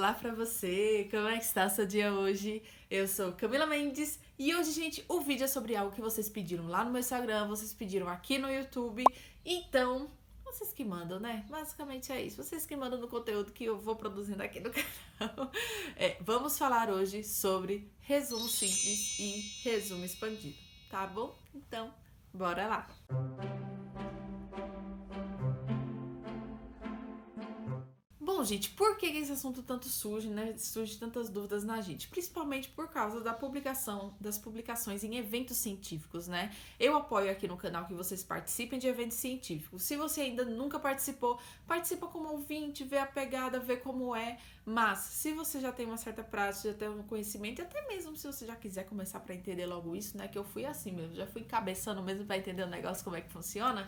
Olá pra você, como é que está o seu dia hoje? Eu sou Camila Mendes e hoje, gente, o vídeo é sobre algo que vocês pediram lá no meu Instagram, vocês pediram aqui no YouTube, então, vocês que mandam, né? Basicamente é isso, vocês que mandam no conteúdo que eu vou produzindo aqui no canal. Vamos falar hoje sobre resumo simples e resumo expandido, tá bom? Então, bora lá! Bom, gente, por que esse assunto tanto surge, né? Surge tantas dúvidas na gente? Principalmente por causa das publicações em eventos científicos, né? Eu apoio aqui no canal que vocês participem de eventos científicos. Se você ainda nunca participou, participa como ouvinte, vê a pegada, vê como é. Mas, se você já tem uma certa prática, já tem um conhecimento, e até mesmo se você já quiser começar para entender logo isso, né? Que eu fui assim mesmo, já fui cabeçando mesmo para entender o negócio, como é que funciona.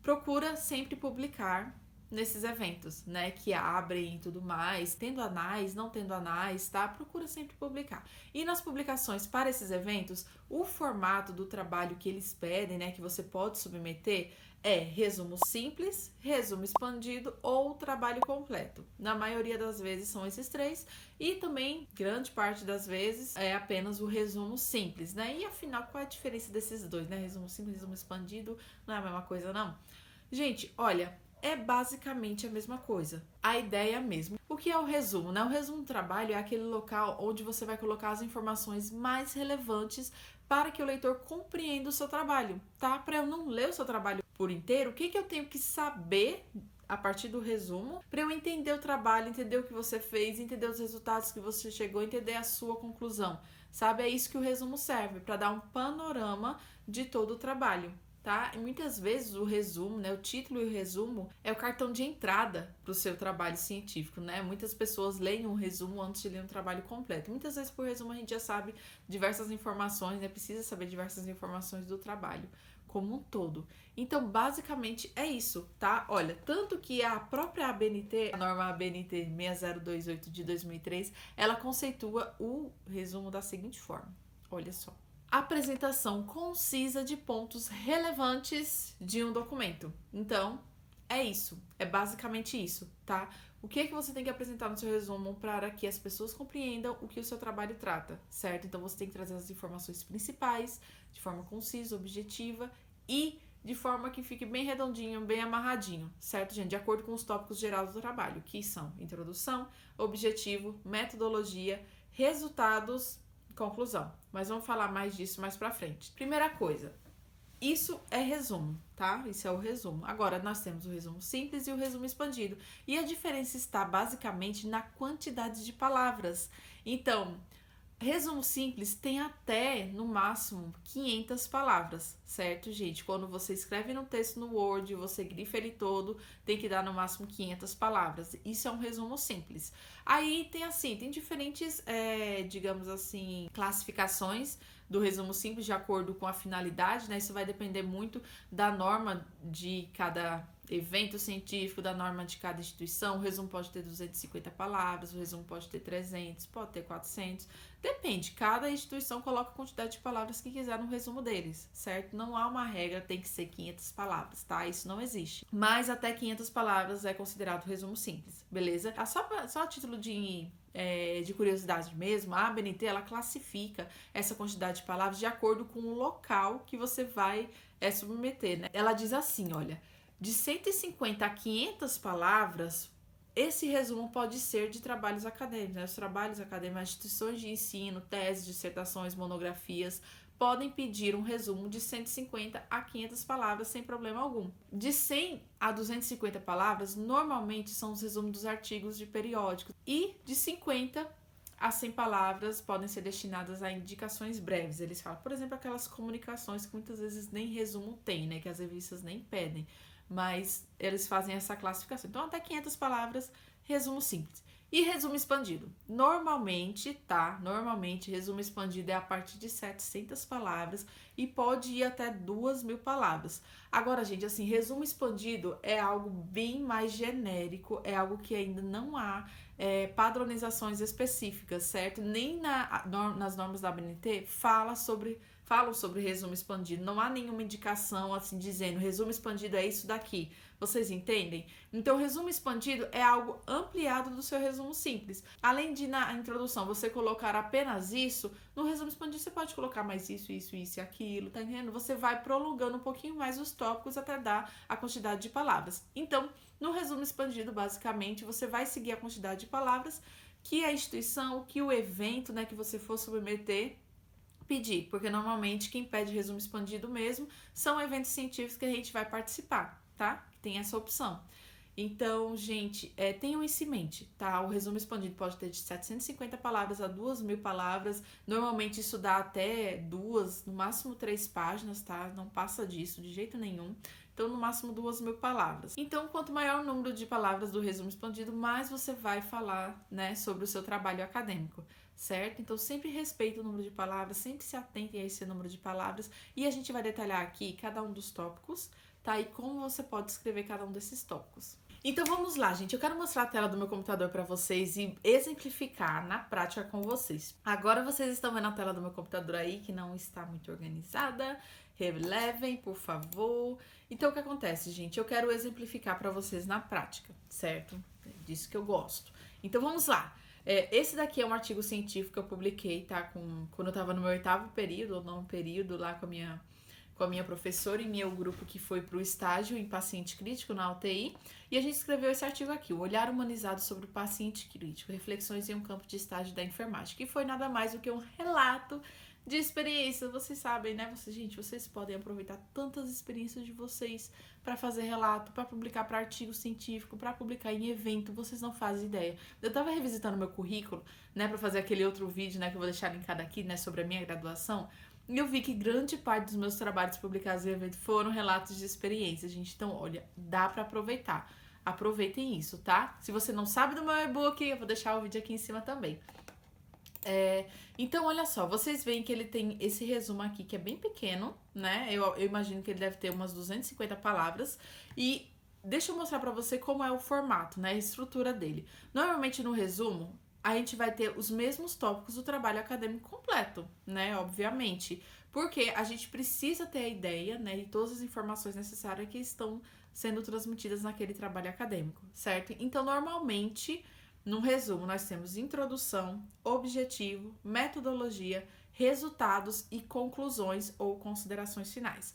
Procura sempre publicar nesses eventos, né, que abrem e tudo mais, tendo anais, não tendo anais, tá? Procura sempre publicar. E nas publicações para esses eventos, o formato do trabalho que eles pedem, né, que você pode submeter é resumo simples, resumo expandido ou trabalho completo. Na maioria das vezes são esses três e também, grande parte das vezes, é apenas o resumo simples, né? E afinal, qual é a diferença desses dois, né? Resumo simples, resumo expandido, não é a mesma coisa, não? Gente, olha, é basicamente a mesma coisa. A ideia é a mesma. O que é o resumo, né? O resumo do trabalho é aquele local onde você vai colocar as informações mais relevantes para que o leitor compreenda o seu trabalho, tá? Para eu não ler o seu trabalho por inteiro, o que eu tenho que saber a partir do resumo para eu entender o trabalho, entender o que você fez, entender os resultados que você chegou, entender a sua conclusão, sabe? É isso que o resumo serve, para dar um panorama de todo o trabalho. Tá? E muitas vezes o resumo, né, o título e o resumo é o cartão de entrada para o seu trabalho científico, né? Muitas pessoas leem um resumo antes de ler um trabalho completo. Muitas vezes por resumo a gente já sabe diversas informações, né? Precisa saber diversas informações do trabalho como um todo. Então, basicamente é isso, tá? Olha, tanto que a própria ABNT, a norma ABNT 6028 de 2003, ela conceitua o resumo da seguinte forma. Olha só. Apresentação concisa de pontos relevantes de um documento. Então, é isso. É basicamente isso, tá? O que é que você tem que apresentar no seu resumo para que as pessoas compreendam o que o seu trabalho trata, certo? Então, você tem que trazer as informações principais de forma concisa, objetiva e de forma que fique bem redondinho, bem amarradinho, certo, gente? De acordo com os tópicos gerais do trabalho, que são introdução, objetivo, metodologia, resultados, conclusão. Mas vamos falar mais disso mais pra frente. Primeira coisa, isso é resumo, tá? Isso é o resumo. Agora, nós temos o resumo simples e o resumo expandido. E a diferença está basicamente na quantidade de palavras. Então, resumo simples tem até, no máximo, 500 palavras, certo, gente? Quando você escreve no texto no Word, você grifa ele todo, tem que dar no máximo 500 palavras. Isso é um resumo simples. Aí tem assim, tem diferentes, digamos assim, classificações do resumo simples de acordo com a finalidade, né? Isso vai depender muito da norma de cada evento científico, da norma de cada instituição. O resumo pode ter 250 palavras, o resumo pode ter 300, pode ter 400. Depende, cada instituição coloca a quantidade de palavras que quiser no resumo deles, certo? Não há uma regra, tem que ser 500 palavras, tá? Isso não existe. Mas até 500 palavras é considerado resumo simples, beleza? Só a título de curiosidade mesmo, a ABNT, ela classifica essa quantidade de palavras de acordo com o local que você vai submeter, né? Ela diz assim, olha, de 150 a 500 palavras, esse resumo pode ser de trabalhos acadêmicos, né? Os trabalhos acadêmicos, instituições de ensino, teses, dissertações, monografias, podem pedir um resumo de 150 a 500 palavras sem problema algum. De 100 a 250 palavras, normalmente são os resumos dos artigos de periódicos. E de 50 a 100 palavras podem ser destinadas a indicações breves. Eles falam, por exemplo, aquelas comunicações que muitas vezes nem resumo tem, né? Que as revistas nem pedem. Mas eles fazem essa classificação. Então, até 500 palavras, resumo simples. E resumo expandido? Normalmente, tá? Normalmente, resumo expandido é a partir de 700 palavras e pode ir até 2.000 palavras. Agora, gente, assim, resumo expandido é algo bem mais genérico, é algo que ainda não há padronizações específicas, certo? Nem nas normas da ABNT fala sobre falam sobre resumo expandido. Não há nenhuma indicação assim dizendo resumo expandido é isso daqui. Vocês entendem? Então, o resumo expandido é algo ampliado do seu resumo simples. Além de na introdução você colocar apenas isso, no resumo expandido você pode colocar mais isso e aquilo, tá entendendo? Você vai prolongando um pouquinho mais os tópicos até dar a quantidade de palavras. Então, no resumo expandido, basicamente, você vai seguir a quantidade de palavras que a instituição, que o evento, né, que você for submeter, pedir. Porque normalmente quem pede resumo expandido mesmo são eventos científicos que a gente vai participar, tá? Tem essa opção. Então, gente, tenham isso em mente, tá? O resumo expandido pode ter de 750 palavras a 2.000 palavras. Normalmente isso dá até 2, no máximo 3 páginas, tá? Não passa disso de jeito nenhum. Então, no máximo 2.000 palavras. Então, quanto maior o número de palavras do resumo expandido, mais você vai falar, né, sobre o seu trabalho acadêmico, certo? Então, sempre respeite o número de palavras, sempre se atentem a esse número de palavras. E a gente vai detalhar aqui cada um dos tópicos, tá? E como você pode escrever cada um desses tópicos. Então vamos lá, gente. Eu quero mostrar a tela do meu computador para vocês e exemplificar na prática com vocês. Agora vocês estão vendo a tela do meu computador aí, que não está muito organizada. Relevem, por favor. Então o que acontece, gente? Eu quero exemplificar para vocês na prática, certo? É disso que eu gosto. Então vamos lá. Esse daqui é um artigo científico que eu publiquei, tá? Quando eu estava no meu 8º período, ou 9º período, lá com a minha professora e meu grupo que foi para o estágio em paciente crítico na UTI. E a gente escreveu esse artigo aqui, o Olhar Humanizado sobre o Paciente Crítico, Reflexões em um Campo de Estágio da Enfermagem, que foi nada mais do que um relato de experiência. Vocês sabem, né? Vocês podem aproveitar tantas experiências de vocês para fazer relato, para publicar para artigo científico, para publicar em evento, vocês não fazem ideia. Eu tava revisitando meu currículo, né, para fazer aquele outro vídeo, né, que eu vou deixar linkado aqui, né, sobre a minha graduação. E eu vi que grande parte dos meus trabalhos publicados em evento foram relatos de experiência, gente. Então, olha, dá para aproveitar. Aproveitem isso, tá? Se você não sabe do meu e-book, eu vou deixar o vídeo aqui em cima também. Então, olha só, vocês veem que ele tem esse resumo aqui, que é bem pequeno, né? Eu imagino que ele deve ter umas 250 palavras. E deixa eu mostrar pra você como é o formato, né? A estrutura dele. Normalmente, no resumo, a gente vai ter os mesmos tópicos do trabalho acadêmico completo, né? Obviamente. Porque a gente precisa ter a ideia, né? E todas as informações necessárias que estão sendo transmitidas naquele trabalho acadêmico, certo? Então, normalmente, num resumo, nós temos introdução, objetivo, metodologia, resultados e conclusões ou considerações finais.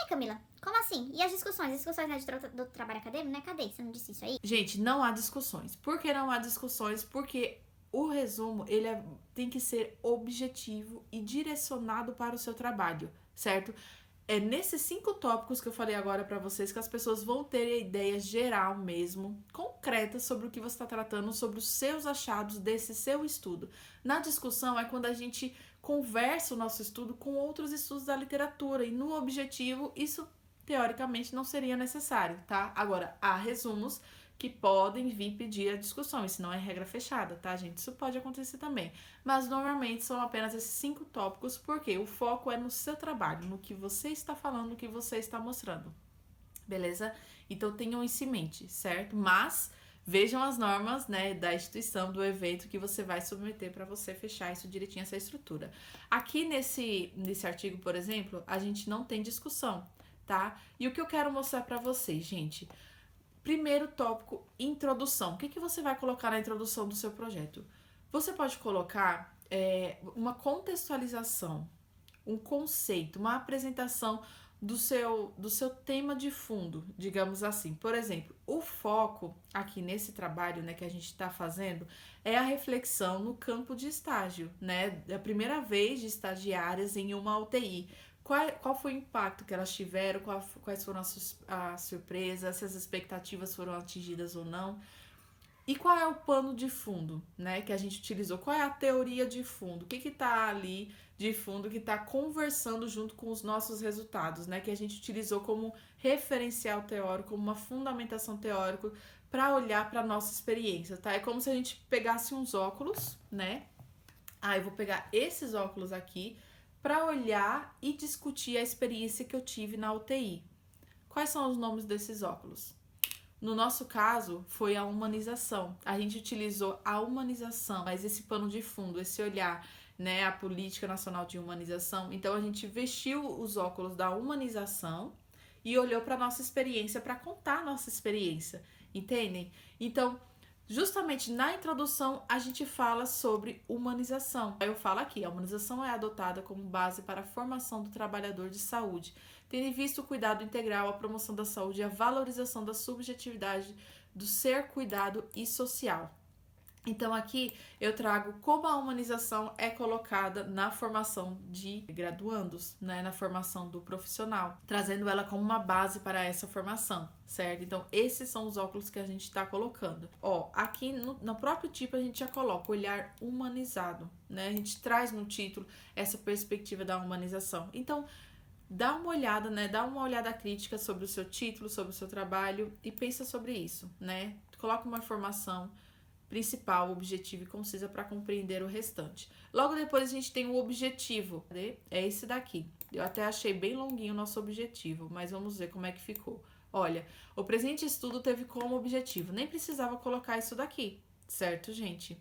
Camila, como assim? E as discussões? As discussões, né, do trabalho acadêmico, né? Cadê? Você não disse isso aí? Gente, não há discussões. Por que não há discussões? Porque o resumo, ele tem que ser objetivo e direcionado para o seu trabalho, certo? É nesses 5 tópicos que eu falei agora para vocês que as pessoas vão ter a ideia geral mesmo, concreta, sobre o que você está tratando, sobre os seus achados desse seu estudo. Na discussão é quando a gente conversa o nosso estudo com outros estudos da literatura e no objetivo isso teoricamente não seria necessário, tá? Agora, há resumos que podem vir pedir a discussão, isso não é regra fechada, tá, gente? Isso pode acontecer também, mas normalmente são apenas esses 5 tópicos, porque o foco é no seu trabalho, no que você está falando, no que você está mostrando, beleza? Então tenham isso em mente, certo? Mas vejam as normas, né, da instituição, do evento que você vai submeter para você fechar isso direitinho, essa estrutura. Aqui nesse artigo, por exemplo, a gente não tem discussão, tá? E o que eu quero mostrar para vocês, gente... Primeiro tópico, introdução. O que você vai colocar na introdução do seu projeto? Você pode colocar uma contextualização, um conceito, uma apresentação do seu tema de fundo, digamos assim. Por exemplo, o foco aqui nesse trabalho, né, que a gente está fazendo é a reflexão no campo de estágio, né? A primeira vez de estagiárias em uma UTI. Qual foi o impacto que elas tiveram, quais foram as surpresas, se as expectativas foram atingidas ou não. E qual é o pano de fundo, né, que a gente utilizou? Qual é a teoria de fundo? O que está ali de fundo que está conversando junto com os nossos resultados, né, que a gente utilizou como referencial teórico, como uma fundamentação teórica para olhar para a nossa experiência, tá? É como se a gente pegasse uns óculos, né? Eu vou pegar esses óculos aqui para olhar e discutir a experiência que eu tive na UTI. Quais são os nomes desses óculos? No nosso caso, foi a humanização. A gente utilizou a humanização, mas esse pano de fundo, esse olhar né, a Política Nacional de Humanização. Então a gente vestiu os óculos da humanização e olhou para nossa experiência para contar a nossa experiência, entendem? Então, justamente na introdução a gente fala sobre humanização. Eu falo aqui, a humanização é adotada como base para a formação do trabalhador de saúde, tendo em vista o cuidado integral, a promoção da saúde e a valorização da subjetividade do ser, cuidado e social. Então aqui eu trago como a humanização é colocada na formação de graduandos, né, na formação do profissional, trazendo ela como uma base para essa formação, certo? Então esses são os óculos que a gente está colocando. Ó, aqui no próprio tipo a gente já coloca olhar humanizado, né? A gente traz no título essa perspectiva da humanização. Então dá uma olhada, né? Dá uma olhada crítica sobre o seu título, sobre o seu trabalho e pensa sobre isso, né? Coloca uma informação principal, objetiva e concisa para compreender o restante. Logo depois a gente tem o objetivo, é esse daqui. Eu até achei bem longuinho o nosso objetivo, mas vamos ver como é que ficou. Olha, o presente estudo teve como objetivo, nem precisava colocar isso daqui, certo, gente?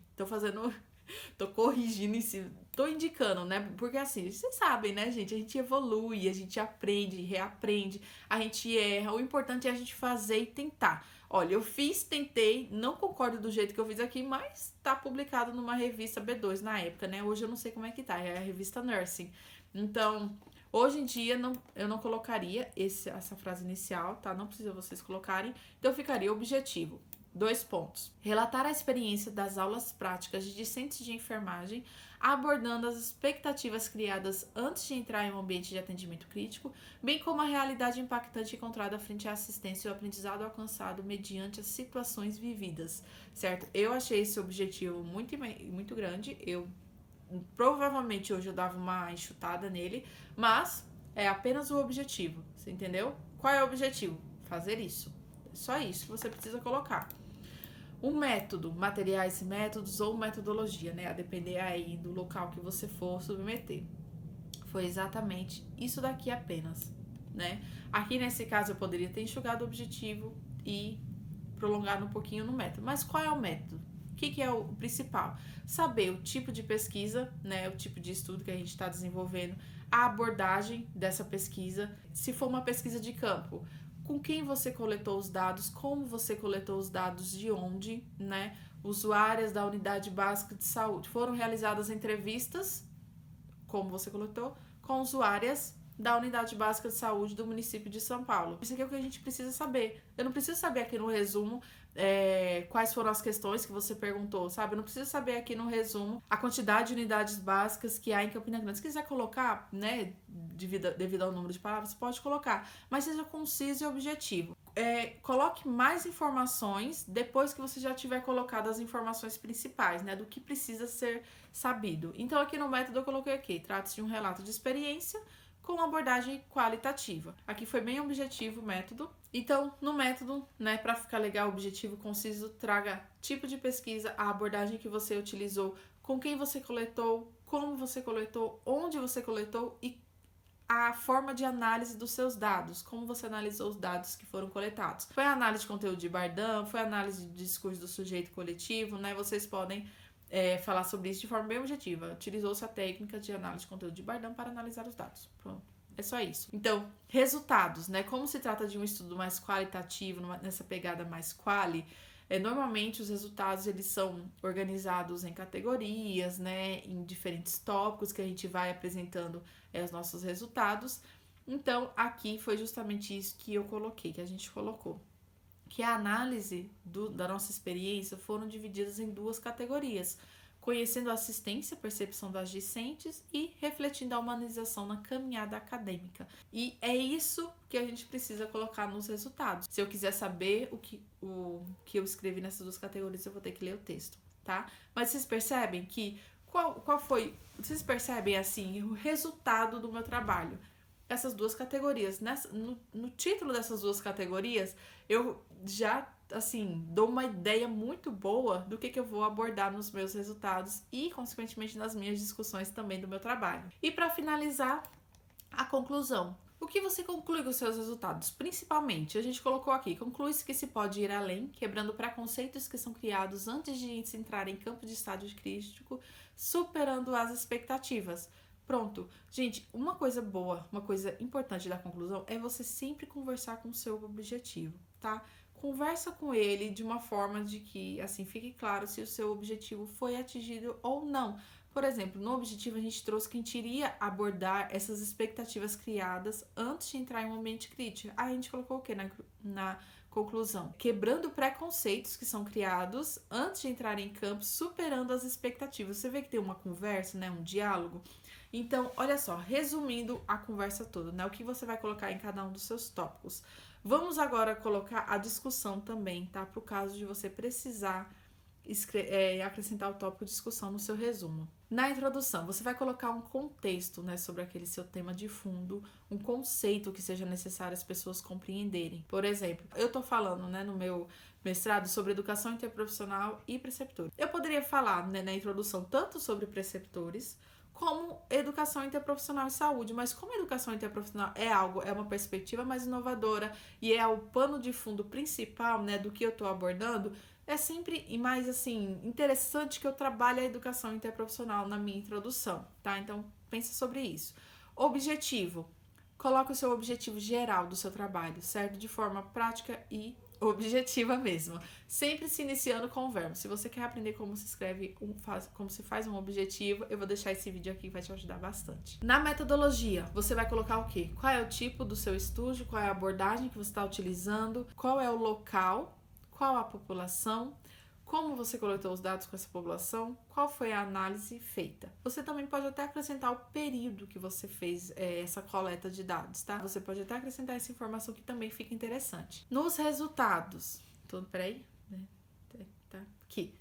Tô corrigindo, tô indicando, né? Porque assim, vocês sabem, né, gente? A gente evolui, a gente aprende, reaprende, a gente erra. O importante é a gente fazer e tentar. Olha, eu tentei, não concordo do jeito que eu fiz aqui, mas tá publicado numa revista B2 na época, né? Hoje eu não sei como é que tá, é a revista Nursing. Então, hoje em dia eu não colocaria essa frase inicial, tá? Não precisa vocês colocarem. Então, ficaria objetivo. 2 pontos. Relatar a experiência das aulas práticas de discentes de enfermagem, abordando as expectativas criadas antes de entrar em um ambiente de atendimento crítico, bem como a realidade impactante encontrada frente à assistência e o aprendizado alcançado mediante as situações vividas, certo? Eu achei esse objetivo muito grande, provavelmente hoje eu dava uma enxutada nele, mas é apenas o objetivo, você entendeu? Qual é o objetivo? Fazer isso. É só isso que você precisa colocar. O método, materiais e métodos ou metodologia, né? A depender aí do local que você for submeter. Foi exatamente isso daqui apenas, né? Aqui nesse caso eu poderia ter enxugado o objetivo e prolongado um pouquinho no método. Mas qual é o método? O que é o principal? Saber o tipo de pesquisa, né? O tipo de estudo que a gente está desenvolvendo, a abordagem dessa pesquisa, se for uma pesquisa de campo, com quem você coletou os dados, como você coletou os dados, de onde, né? Usuárias da unidade básica de saúde. Foram realizadas entrevistas, como você coletou, com usuárias da unidade básica de saúde do município de São Paulo. Isso aqui é o que a gente precisa saber. Eu não preciso saber aqui no resumo quais foram as questões que você perguntou, sabe? Eu não preciso saber aqui no resumo a quantidade de unidades básicas que há em Campina Grande. Se quiser colocar, né, devido ao número de palavras, pode colocar, mas seja conciso e objetivo. Coloque mais informações depois que você já tiver colocado as informações principais, né, do que precisa ser sabido. Então, aqui no método eu coloquei aqui, trata-se de um relato de experiência com abordagem qualitativa. Aqui foi bem objetivo o método. Então, no método, né, para ficar legal, objetivo, conciso, traga tipo de pesquisa, a abordagem que você utilizou, com quem você coletou, como você coletou, onde você coletou e a forma de análise dos seus dados, como você analisou os dados que foram coletados. Foi a análise de conteúdo de Bardem, foi a análise de discurso do sujeito coletivo, né? Vocês podem falar sobre isso de forma bem objetiva. Utilizou-se a técnica de análise de conteúdo de Bardem para analisar os dados. Pronto. É só isso. Então, resultados, né? Como se trata de um estudo mais qualitativo, nessa pegada mais quali, normalmente os resultados eles são organizados em categorias, né? Em diferentes tópicos que a gente vai apresentando os nossos resultados. Então, aqui foi justamente isso que eu coloquei, que a gente colocou. Que a análise da nossa experiência foram divididas em 2 categorias, conhecendo a assistência, percepção das discentes e refletindo a humanização na caminhada acadêmica. E é isso que a gente precisa colocar nos resultados. Se eu quiser saber o que eu escrevi nessas 2 categorias, eu vou ter que ler o texto, tá? Mas vocês percebem que qual foi? Vocês percebem assim o resultado do meu trabalho? Essas 2 categorias. No título dessas 2 categorias, eu já, assim, dou uma ideia muito boa do que eu vou abordar nos meus resultados e, consequentemente, nas minhas discussões também do meu trabalho. E para finalizar, a conclusão. O O que você conclui com os seus resultados? Principalmente, a gente colocou aqui, conclui-se que se pode ir além, quebrando preconceitos que são criados antes de se entrar em campo de estágio crítico, superando as expectativas. Pronto. Gente, uma coisa boa, uma coisa importante da conclusão é você sempre conversar com o seu objetivo, tá? Conversa com ele de uma forma de que, assim, fique claro se o seu objetivo foi atingido ou não. Por exemplo, no objetivo a gente trouxe que a gente iria abordar essas expectativas criadas antes de entrar em um ambiente crítico. Aí a gente colocou o quê na conclusão? Quebrando preconceitos que são criados antes de entrar em campo, superando as expectativas. Você vê que tem uma conversa, né? Um diálogo. Então, olha só, resumindo a conversa toda, né? O que você vai colocar em cada um dos seus tópicos. Vamos agora colocar a discussão também, tá? Para o caso de você precisar acrescentar o tópico de discussão no seu resumo. Na introdução, você vai colocar um contexto, né, sobre aquele seu tema de fundo, um conceito que seja necessário as pessoas compreenderem. Por exemplo, eu tô falando, né, no meu mestrado sobre educação interprofissional e preceptores. Eu poderia falar, né, na introdução tanto sobre preceptores como educação interprofissional e saúde, mas como educação interprofissional é uma perspectiva mais inovadora e é o pano de fundo principal, né, do que eu tô abordando, é sempre mais, assim, interessante que eu trabalhe a educação interprofissional na minha introdução, tá? Então, pense sobre isso. Objetivo. Coloque o seu objetivo geral do seu trabalho, certo? De forma prática e objetiva mesmo. Sempre se iniciando com o verbo. Se você quer aprender como se escreve, como se faz um objetivo, eu vou deixar esse vídeo aqui que vai te ajudar bastante. Na metodologia, você vai colocar o quê? Qual é o tipo do seu estudo, qual é a abordagem que você está utilizando, qual é o local, qual a população, como você coletou os dados com essa população, qual foi a análise feita. Você também pode até acrescentar o período que você fez essa coleta de dados, tá? Você pode até acrescentar essa informação que também fica interessante. Nos resultados, tá aqui.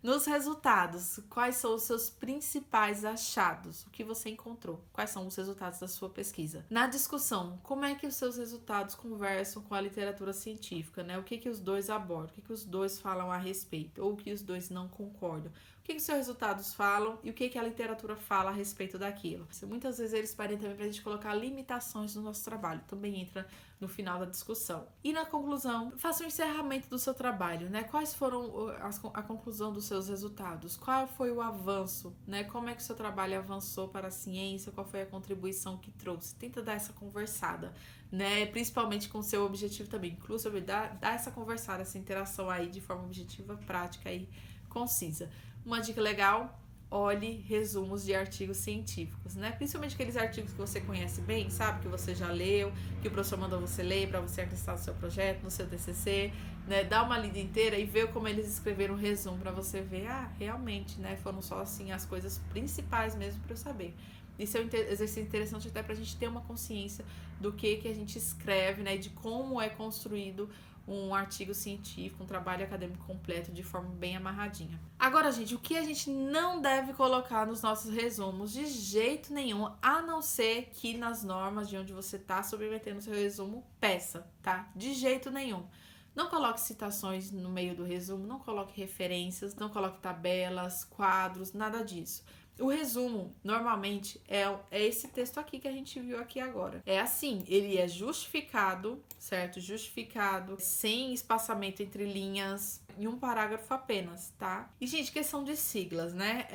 Nos resultados, quais são os seus principais achados? O que você encontrou? Quais são os resultados da sua pesquisa? Na discussão, como é que os seus resultados conversam com a literatura científica, né? O que os dois abordam? O que os dois falam a respeito? Ou o que os dois não concordam? O que os seus resultados falam e o que a literatura fala a respeito daquilo? Muitas vezes eles pedem também para a gente colocar limitações no nosso trabalho. Também entra no final da discussão. E na conclusão, faça um encerramento do seu trabalho, né? Quais foram a conclusão dos seus resultados? Qual foi o avanço, né? Como é que o seu trabalho avançou para a ciência? Qual foi a contribuição que trouxe? Tenta dar essa conversada, né? Principalmente com o seu objetivo também. Inclusive, dá essa conversada, essa interação aí de forma objetiva, prática e concisa. Uma dica legal: olhe resumos de artigos científicos, né? Principalmente aqueles artigos que você conhece bem, sabe? Que você já leu, que o professor mandou você ler para você acrescentar no seu projeto, no seu TCC, né? Dá uma lida inteira e vê como eles escreveram um resumo para você ver, realmente, né? Foram só, assim, as coisas principais mesmo para eu saber. Isso é um exercício interessante até pra gente ter uma consciência do que a gente escreve, né? De como é construído um artigo científico, um trabalho acadêmico completo de forma bem amarradinha. Agora, gente, o que a gente não deve colocar nos nossos resumos de jeito nenhum, a não ser que nas normas de onde você está submetendo o seu resumo, peça, tá? De jeito nenhum. Não coloque citações no meio do resumo, não coloque referências, não coloque tabelas, quadros, nada disso. O resumo, normalmente, é esse texto aqui que a gente viu aqui agora. É assim, ele é justificado, certo? Justificado, sem espaçamento entre linhas, em um parágrafo apenas, tá? E, gente, questão de siglas, né?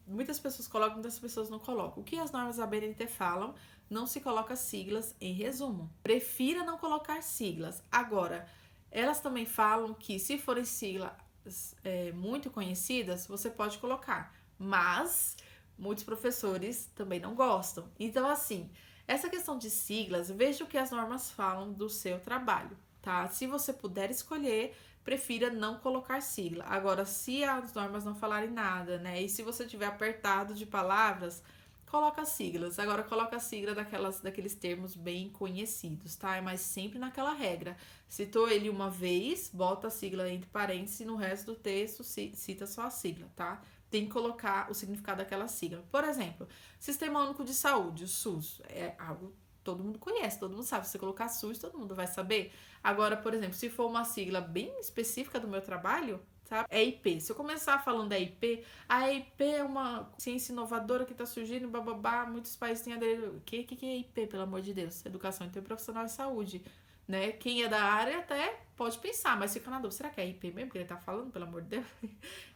Muitas pessoas colocam, muitas pessoas não colocam. O que as normas da BNT falam? Não se coloca siglas em resumo. Prefira não colocar siglas. Agora, elas também falam que se forem siglas muito conhecidas, você pode colocar, mas muitos professores também não gostam. Então, assim, essa questão de siglas, veja o que as normas falam do seu trabalho, tá? Se você puder escolher, prefira não colocar sigla. Agora, se as normas não falarem nada, né? E se você tiver apertado de palavras, coloca siglas. Agora, coloca a sigla daqueles termos bem conhecidos, tá? Mas sempre naquela regra. Citou ele uma vez, bota a sigla entre parênteses e no resto do texto cita só a sigla, tá? Tem que colocar o significado daquela sigla. Por exemplo, Sistema Único de Saúde, o SUS, é algo que todo mundo conhece, todo mundo sabe. Se você colocar SUS, todo mundo vai saber. Agora, por exemplo, se for uma sigla bem específica do meu trabalho, sabe? É IP. Se eu começar falando da IP, a IP é uma ciência inovadora que tá surgindo, bababá, muitos países têm aderido. O que é IP, pelo amor de Deus? Educação Interprofissional e Saúde, né? Quem é da área até pode pensar, mas fica na dúvida, será que é IP mesmo que ele tá falando, pelo amor de Deus?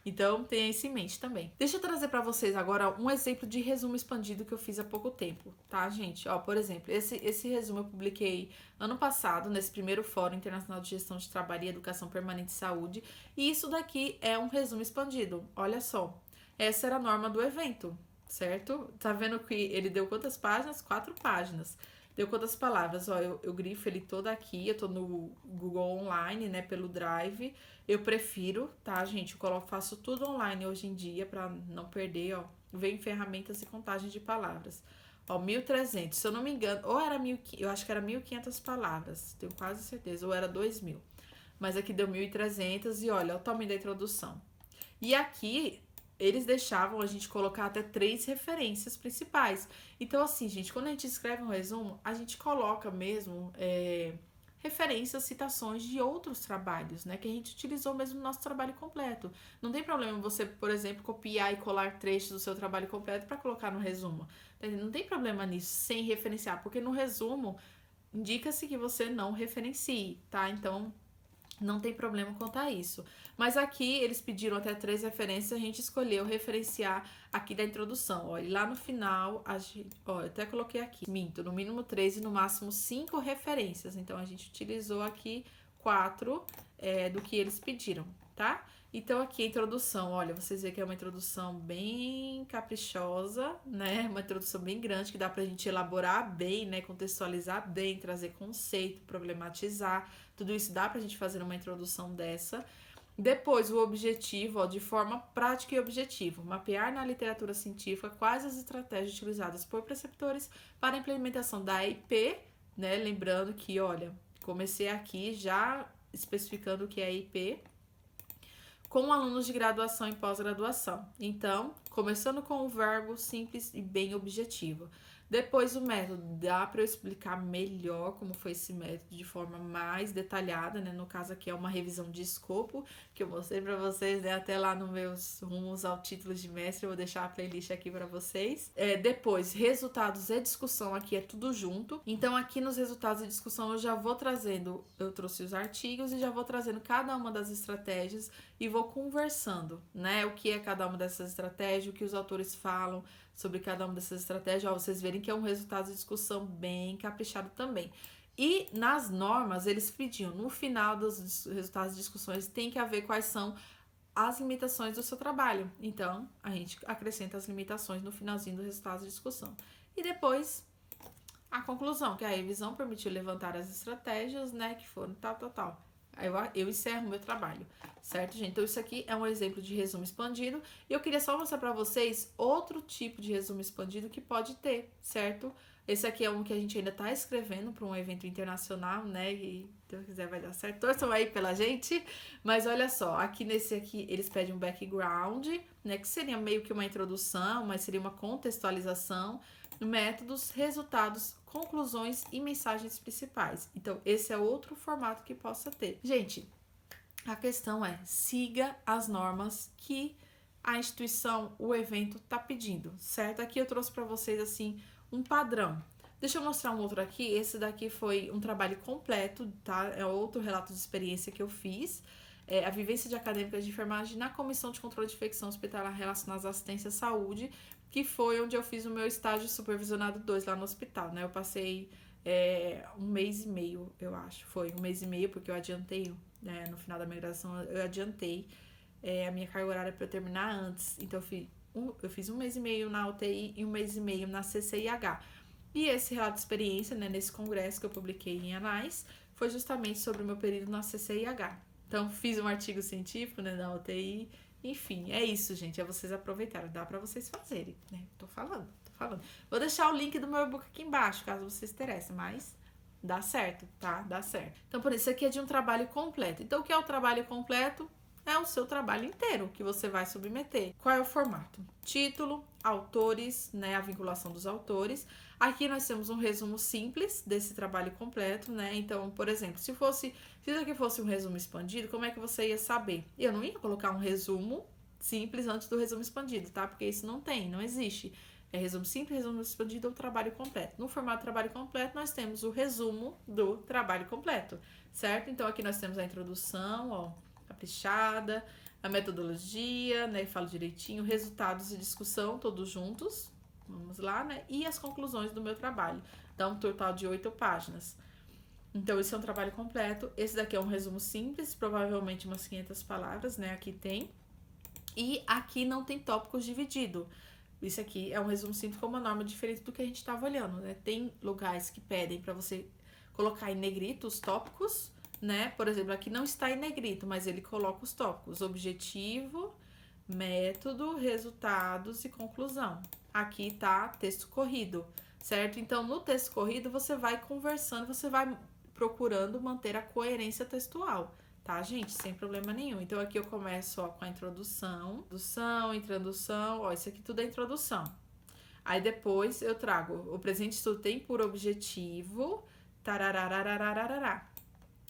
Então, tenha isso em mente também. Deixa eu trazer pra vocês agora um exemplo de resumo expandido que eu fiz há pouco tempo, tá, gente? Ó, por exemplo, esse resumo eu publiquei ano passado, nesse primeiro Fórum Internacional de Gestão de Trabalho e Educação Permanente e Saúde, e isso daqui é um resumo expandido, olha só. Essa era a norma do evento, certo? Tá vendo que ele deu quantas páginas? 4 páginas. Deu quantas palavras? Ó, eu grifo ele todo aqui, eu tô no Google Online, né, pelo Drive. Eu prefiro, tá, gente? Faço tudo online hoje em dia pra não perder, ó. Vem ferramentas e contagem de palavras. Ó, 1.300, se eu não me engano, ou era 1.500, eu acho que era 1.500 palavras, tenho quase certeza, ou era 2.000. Mas aqui deu 1.300 e olha, o tamanho da introdução. E aqui eles deixavam a gente colocar até 3 referências principais. Então, assim, gente, quando a gente escreve um resumo, a gente coloca mesmo referências, citações de outros trabalhos, né? Que a gente utilizou mesmo no nosso trabalho completo. Não tem problema você, por exemplo, copiar e colar trechos do seu trabalho completo para colocar no resumo. Não tem problema nisso, sem referenciar, porque no resumo indica-se que você não referencie, tá? Então, não tem problema quanto a isso. Mas aqui eles pediram até 3 referências, a gente escolheu referenciar aqui da introdução. Ó, e lá no final, eu até coloquei aqui, no mínimo 3 e no máximo 5 referências. Então a gente utilizou aqui 4 do que eles pediram, tá? Então aqui a introdução, olha, vocês veem que é uma introdução bem caprichosa, né? Uma introdução bem grande que dá pra gente elaborar bem, né? Contextualizar bem, trazer conceito, problematizar. Tudo isso dá pra gente fazer uma introdução dessa. Depois, o objetivo, ó, de forma prática e objetiva. Mapear na literatura científica quais as estratégias utilizadas por preceptores para a implementação da IP, né? Lembrando que, olha, comecei aqui já especificando o que é a IP, com alunos de graduação e pós-graduação. Então, começando com um verbo simples e bem objetivo. Depois o método, dá para eu explicar melhor como foi esse método de forma mais detalhada, né? No caso aqui é uma revisão de escopo, que eu mostrei para vocês, né? Até lá nos meus rumos ao título de mestre, eu vou deixar a playlist aqui para vocês. Depois, resultados e discussão, aqui é tudo junto. Então aqui nos resultados e discussão eu já vou trazendo, eu trouxe os artigos e já vou trazendo cada uma das estratégias e vou conversando, né? O que é cada uma dessas estratégias, o que os autores falam sobre cada uma dessas estratégias. Ó, vocês verem que é um resultado de discussão bem caprichado também. E nas normas, eles pediam, no final dos resultados de discussões, tem que haver quais são as limitações do seu trabalho. Então, a gente acrescenta as limitações no finalzinho do resultado de discussão. E depois, a conclusão, que a revisão permitiu levantar as estratégias, né, que foram tal. Eu encerro meu trabalho, certo, gente? Então, isso aqui é um exemplo de resumo expandido. E eu queria só mostrar pra vocês outro tipo de resumo expandido que pode ter, certo? Esse aqui é um que a gente ainda tá escrevendo para um evento internacional, né? E se Deus quiser vai dar certo. Torçam aí pela gente. Mas olha só, aqui nesse aqui eles pedem um background, né? Que seria meio que uma introdução, mas seria uma contextualização. Métodos, resultados, conclusões e mensagens principais. Então, esse é outro formato que possa ter. Gente, a questão é, siga as normas que a instituição, o evento tá pedindo, certo? Aqui eu trouxe para vocês, assim, um padrão. Deixa eu mostrar um outro aqui. Esse daqui foi um trabalho completo, tá? É outro relato de experiência que eu fiz. A vivência de acadêmicas de enfermagem na Comissão de Controle de Infecção Hospitalar relacionada à assistência à saúde, que foi onde eu fiz o meu estágio supervisionado 2 lá no hospital, né? Eu passei 1 mês e meio, eu acho. Foi 1 mês e meio, porque eu adiantei, né? No final da minha graduação, eu adiantei a minha carga horária para eu terminar antes. Então, eu fiz 1 mês e meio na UTI e 1 mês e meio na CCIH. E esse relato de experiência, né, nesse congresso que eu publiquei em Anais, foi justamente sobre o meu período na CCIH. Então, fiz um artigo científico, né, na UTI. Enfim, é isso, gente. É vocês aproveitarem. Dá pra vocês fazerem, né? Tô falando. Vou deixar o link do meu e-book aqui embaixo, caso vocês interessem, mas dá certo, tá? Dá certo. Então, por isso, aqui é de um trabalho completo. Então, o que é o trabalho completo? é o seu trabalho inteiro que você vai submeter. Qual é o formato? Título, autores, né, a vinculação dos autores. Aqui nós temos um resumo simples desse trabalho completo, né? Então, por exemplo, se isso aqui fosse um resumo expandido, como é que você ia saber? Eu não ia colocar um resumo simples antes do resumo expandido, tá? Porque isso não existe. É resumo simples, resumo expandido ou trabalho completo. No formato trabalho completo, nós temos o resumo do trabalho completo, certo? Então, aqui nós temos a introdução, ó, caprichada, a metodologia, né? Falo direitinho, resultados e discussão, todos juntos. Vamos lá, né? E as conclusões do meu trabalho. Dá um total de 8 páginas. Então, esse é um trabalho completo. Esse daqui é um resumo simples, provavelmente umas 500 palavras, né? Aqui tem. E aqui não tem tópicos dividido. Isso aqui é um resumo simples com uma norma diferente do que a gente estava olhando, né? Tem lugares que pedem para você colocar em negrito os tópicos, né? Por exemplo, aqui não está em negrito, mas ele coloca os tópicos: objetivo, método, resultados e conclusão. Aqui tá texto corrido, certo? Então, no texto corrido, você vai conversando, você vai procurando manter a coerência textual, tá, gente? Sem problema nenhum. Então, aqui eu começo, ó, com a introdução, introdução, ó, isso aqui tudo é introdução. Aí, depois, eu trago, o presente estudo tem por objetivo, tararararararará.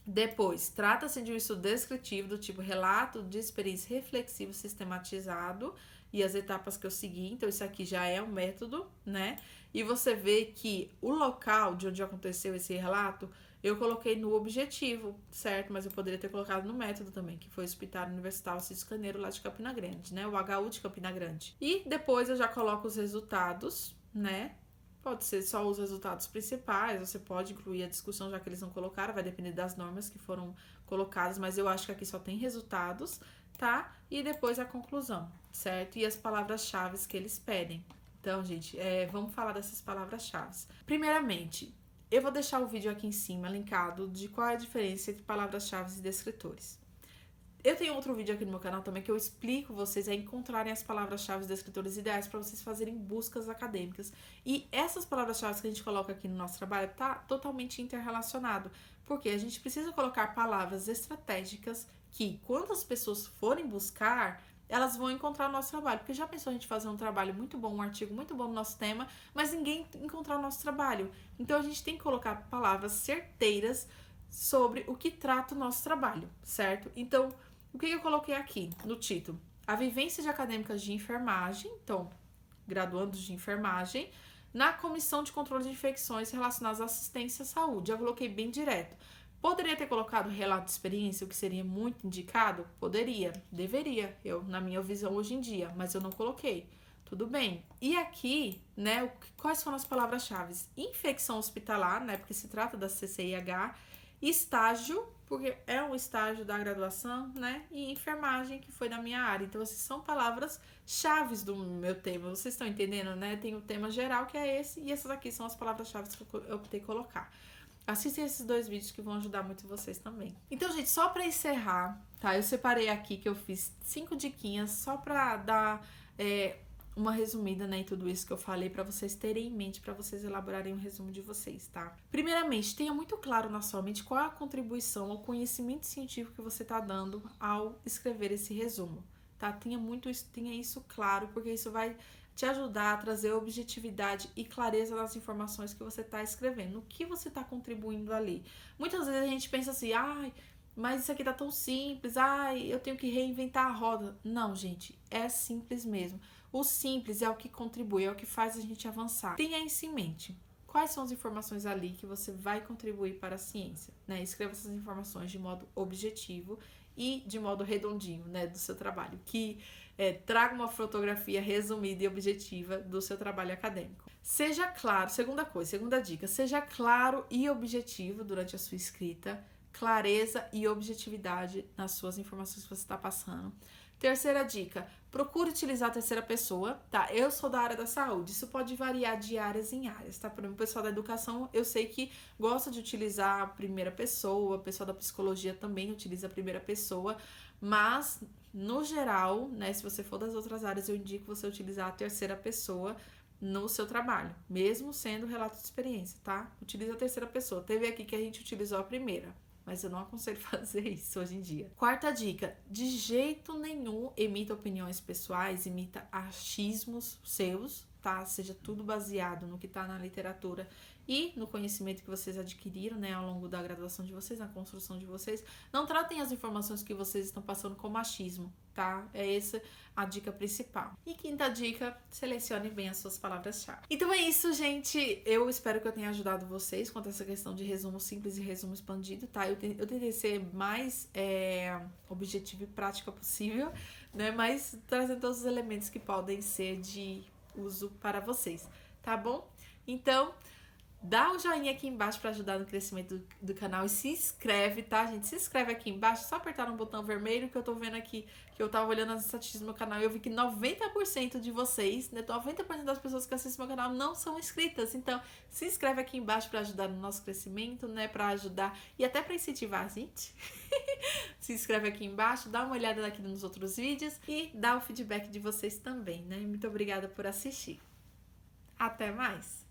Depois, trata-se de um estudo descritivo do tipo relato de experiência reflexivo sistematizado e as etapas que eu segui. Então, isso aqui já é um método, né? E você vê que o local de onde aconteceu esse relato, eu coloquei no objetivo, certo? Mas eu poderia ter colocado no método também, que foi o Hospital Universitário Cícero Caneiro, lá de Campina Grande, né? O HU de Campina Grande. E depois eu já coloco os resultados, né? Pode ser só os resultados principais, você pode incluir a discussão, já que eles não colocaram, vai depender das normas que foram colocadas, mas eu acho que aqui só tem resultados, tá? E depois a conclusão, certo? E as palavras-chave que eles pedem. Então, gente, vamos falar dessas palavras-chave. Primeiramente, eu vou deixar o vídeo aqui em cima, linkado, de qual é a diferença entre palavras-chave e descritores. Eu tenho outro vídeo aqui no meu canal também que eu explico vocês a encontrarem as palavras-chave dos escritores ideais para vocês fazerem buscas acadêmicas. E essas palavras-chave que a gente coloca aqui no nosso trabalho tá totalmente interrelacionado, porque a gente precisa colocar palavras estratégicas que, quando as pessoas forem buscar, elas vão encontrar o nosso trabalho. Porque já pensou a gente fazer um trabalho muito bom, um artigo muito bom no nosso tema, mas ninguém encontrar o nosso trabalho. Então a gente tem que colocar palavras certeiras sobre o que trata o nosso trabalho, certo? Então, o que eu coloquei aqui no título? A vivência de acadêmicas de enfermagem, então, graduandos de enfermagem, na Comissão de Controle de Infecções relacionadas à assistência à saúde. Eu coloquei bem direto. Poderia ter colocado relato de experiência, o que seria muito indicado? Poderia, deveria, na minha visão hoje em dia, mas eu não coloquei. Tudo bem. E aqui, né, quais foram as palavras-chave? Infecção hospitalar, né, porque se trata da CCIH, estágio, porque é um estágio da graduação, né? E enfermagem, que foi da minha área. Então, essas são palavras-chave do meu tema. Vocês estão entendendo, né? Tem o tema geral, que é esse, e essas aqui são as palavras-chave que eu optei colocar. Assistem esses 2 vídeos que vão ajudar muito vocês também. Então, gente, só pra encerrar, tá? Eu separei aqui que eu fiz 5 diquinhas só pra dar uma resumida, né, em tudo isso que eu falei, pra vocês terem em mente, pra vocês elaborarem um resumo de vocês, tá? Primeiramente, tenha muito claro na sua mente qual é a contribuição ou conhecimento científico que você tá dando ao escrever esse resumo, tá? Tenha isso claro, porque isso vai te ajudar a trazer objetividade e clareza nas informações que você tá escrevendo, no que você tá contribuindo ali. Muitas vezes a gente pensa assim, mas isso aqui tá tão simples, eu tenho que reinventar a roda. Não, gente, é simples mesmo. O simples é o que contribui, é o que faz a gente avançar. Tenha isso em mente. Quais são as informações ali que você vai contribuir para a ciência, né? Escreva essas informações de modo objetivo e de modo redondinho, né, do seu trabalho, que traga uma fotografia resumida e objetiva do seu trabalho acadêmico. Seja claro, segunda dica, seja claro e objetivo durante a sua escrita, clareza e objetividade nas suas informações que você está passando. Terceira dica, procure utilizar a terceira pessoa, tá? Eu sou da área da saúde, isso pode variar de áreas em áreas, tá? Por exemplo, o pessoal da educação, eu sei que gosta de utilizar a primeira pessoa, o pessoal da psicologia também utiliza a primeira pessoa, mas, no geral, né, se você for das outras áreas, eu indico você utilizar a terceira pessoa no seu trabalho, mesmo sendo relato de experiência, tá? Utiliza a terceira pessoa. Teve aqui que a gente utilizou a primeira, mas eu não aconselho fazer isso hoje em dia. Quarta dica, de jeito nenhum emita opiniões pessoais, imita achismos seus, tá? Seja tudo baseado no que tá na literatura e no conhecimento que vocês adquiriram, né, ao longo da graduação de vocês, na construção de vocês. Não tratem as informações que vocês estão passando como achismo, tá? É essa a dica principal. E quinta dica, selecione bem as suas palavras-chave. Então é isso, gente. Eu espero que eu tenha ajudado vocês quanto a essa questão de resumo simples e resumo expandido, tá? Eu tentei ser mais objetiva e prática possível, né? Mas trazendo todos os elementos que podem ser de uso para vocês, tá bom? Então, dá um joinha aqui embaixo para ajudar no crescimento do canal e se inscreve, tá, gente? Se inscreve aqui embaixo, só apertar no botão vermelho que eu tô vendo aqui, que eu tava olhando as estatísticas do meu canal e eu vi que 90% de vocês, né, 90% das pessoas que assistem meu canal não são inscritas. Então, se inscreve aqui embaixo para ajudar no nosso crescimento, né, para ajudar e até para incentivar a gente. Se inscreve aqui embaixo, dá uma olhada aqui nos outros vídeos e dá o feedback de vocês também, né? Muito obrigada por assistir. Até mais!